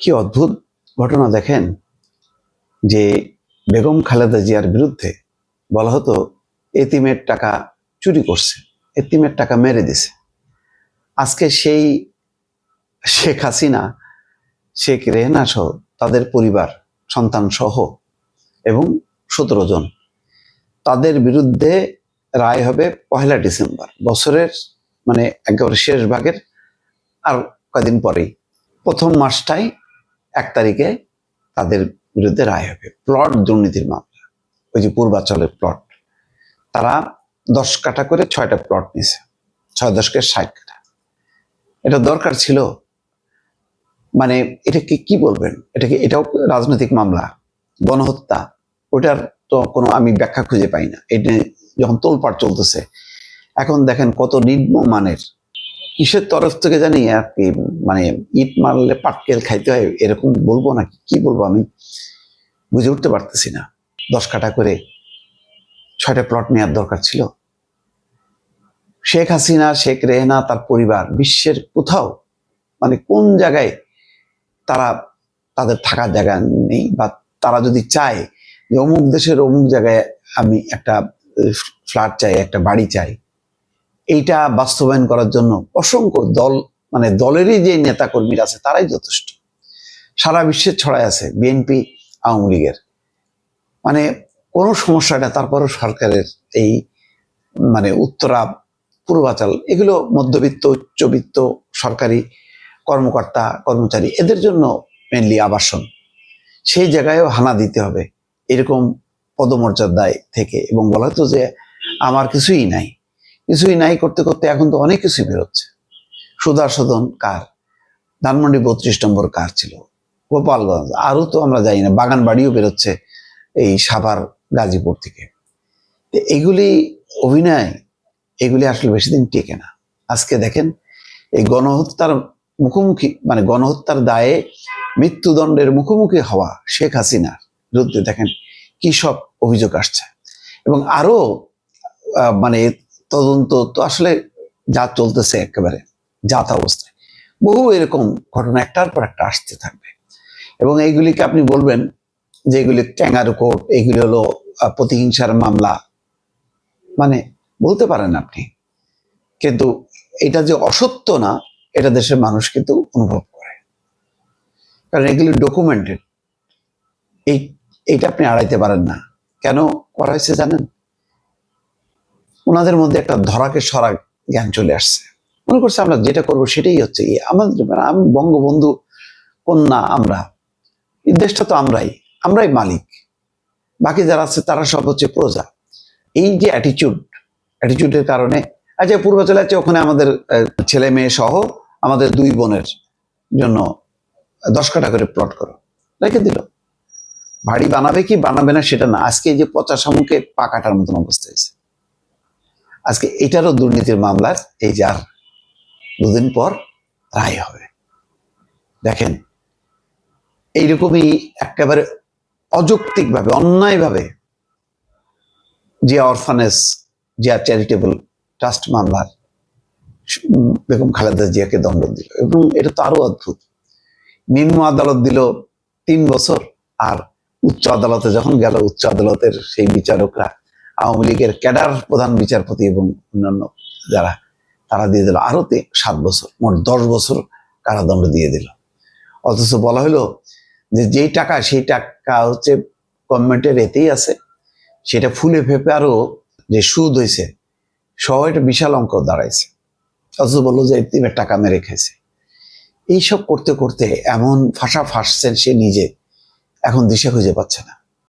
কি অদ্ভুত ঘটনা দেখেন যে বেগম খালেদা জিয়ার বিরুদ্ধে বলা হতো এতিমের টাকা চুরি করছে, এতিমের টাকা মেরে দিছে। আজকে সেই শেখ হাসিনা, শেখ রেহেনা সহ তাদের পরিবার, সন্তান সহ এবং 17 জন, তাদের বিরুদ্ধে রায় হবে 1 ডিসেম্বর, বছরের মানে একেবারে শেষ ভাগের আর কয়েকদিন পরেই, প্রথম মাসটাই 1 তারিখে তাদের বিরুদ্ধে রায় হবে। প্লট দুর্নীতির মামলা, ওই যে পূর্বাচলের প্লট, তারা 10 কাঠা করে 6টা প্লট নিয়েছে, 6-10 60 কাঠা। এটা দরকার ছিল? মানে এটাকে কি বলবেন, এটাও রাজনৈতিক মামলা, গণহত্যা, ওটার তো কোনো আমি ব্যাখ্যা খুঁজে পাই না। এটা যখন তোলপাড় চলতেছে, এখন দেখেন কত নিম্ন মানের, কিসের তরফ থেকে জানি আর কি, মানে ইট মারলে পাটকেল খাইতে হয় এরকম বলবো নাকি কি বলবো আমি বুঝে উঠতে পারতেছি না। 10 কাঠা করে 6টা প্লট নেওয়ার দরকার ছিল? শেখ হাসিনা, শেখ রেহেনা, তার পরিবার বিশ্বের কোথাও, মানে কোন জায়গায় তারা, তাদের থাকার জায়গা নেই, বা তারা যদি চায় যে অমুক দেশের অমুক জায়গায় আমি একটা ফ্ল্যাট চাই, একটা বাড়ি চাই, এইটা বাস্তবায়ন করার জন্য অসংখ্য দল, মানে দলেরই যে নেতা কর্মীরা আছে তারাই যথেষ্ট। সারা বিশ্বে ছড়ায় আছে বিএনপি, আওয়ামী লীগের, মানে কোনো সমস্যা না। তারপরও সরকারের এই মানে উত্তরা, পূর্বাচল, এগুলো মধ্যবিত্ত, উচ্চবিত্ত সরকারি কর্মকর্তা কর্মচারী, এদের জন্য মেনলি আবাসন। সেই জায়গায়ও হানা দিতে হবে এরকম পদমর্যাদায় থেকে, এবং বলা হতো যে আমার কিছুই নাই, কিছুই নাই করতে করতে এখন তো অনেক কিছুই বেরোচ্ছে। সুধাসদন কার, ধানমন্ডি 32 নম্বর কার ছিল, গোপালগঞ্জ, আরো তো আমরা জানি না, বাগানবাড়িও বেরোচ্ছে এই সাভার, গাজীপুর থেকে। এগুলি অভিনয়, এগুলি আসলে বেশি দিন টেকে না। আজকে দেখেন এই গণহত্যার মুখোমুখি, মানে গণহত্যার দায়ে মৃত্যুদণ্ডের মুখোমুখি হওয়া শেখ হাসিনার বিরুদ্ধে দেখেন কি সব অভিযোগ আসছে, এবং আরো মানে তদন্ত তো আসলে যা চলতেছে একেবারে জাত অবস্থায়, বহু এরকম ঘটনা একটার পর একটা আসতে থাকবে। এবং এইগুলিকে আপনি বলবেন যে এগুলি ক্যাঙ্গারু কোর্ট, এগুলি হলো প্রতিহিংসার মামলা, মানে বলতে পারেন আপনি, কিন্তু এটা যে অসত্য না, এটা দেশের মানুষ কিন্তু অনুভব করে, কারণ এগুলি ডকুমেন্টেড। এইটা আপনি আড়াইতে পারেন না। কেন করা হয়েছে জানেন? ওনাদের মধ্যে একটা ধরাকে সরা জ্ঞান চলে আসছে, মনে করছে আমরা যেটা করবো সেটাই হচ্ছে আমাদের, আমি বঙ্গবন্ধু কন্যা, আমরা এই দেশটা তো আমরাই মালিক, বাকি যারা আছে তারা সব হচ্ছে প্রজা। এই যে অ্যাটিটিউডের কারণে, আচ্ছা পূর্বাচলে আছে, ওখানে আমাদের ছেলে মেয়ে সহ আমাদের 2 বোনের জন্য 10 কাঠা করে প্লট করো, রেখে দিল। বাড়ি বানাবে কি বানাবে না সেটা না, আজকে এই যে পচা শামুকে পা কাটার মতন অবস্থা হয়েছে। আজকে এটারও দুর্নীতির মামলার এই যে আর 2 দিন পর রায় হবে। দেখেন এইরকমই একেবারে অযৌক্তিকভাবে, অন্যায়ভাবে Zia orphanage, Zia charitable trust মামলার বেগম খালেদা জিয়াকে দণ্ড দিল। এবং এটা তো আরো অদ্ভুত, নিম্ন আদালত দিল 3 বছর, আর উচ্চ আদালতে যখন গেল, উচ্চ আদালতের সেই বিচারকরা আওয়ামী লীগের ক্যাডার প্রধান বিচারপতি এবং অন্যান্য যারা, তারা দিয়ে দিল আরো 7 বছর, মোট 10 বছর কারাদণ্ড দিয়ে দিল। অথচ বলা হলো যে যেই টাকা, সেই টাকা হচ্ছে গভর্নমেন্টের এতেই আছে, সেটা ফুলে ফেপে আরো যে সুদ হয়েছে সহ একটা বিশাল অঙ্ক দাঁড়াইছে। অথচ বললো যে এতিমের টাকা মেরে খেয়েছে। এইসব করতে করতে এমন ফাঁসা ফাঁসছেন সে নিজে, এখন দিশা খুঁজে পাচ্ছে না।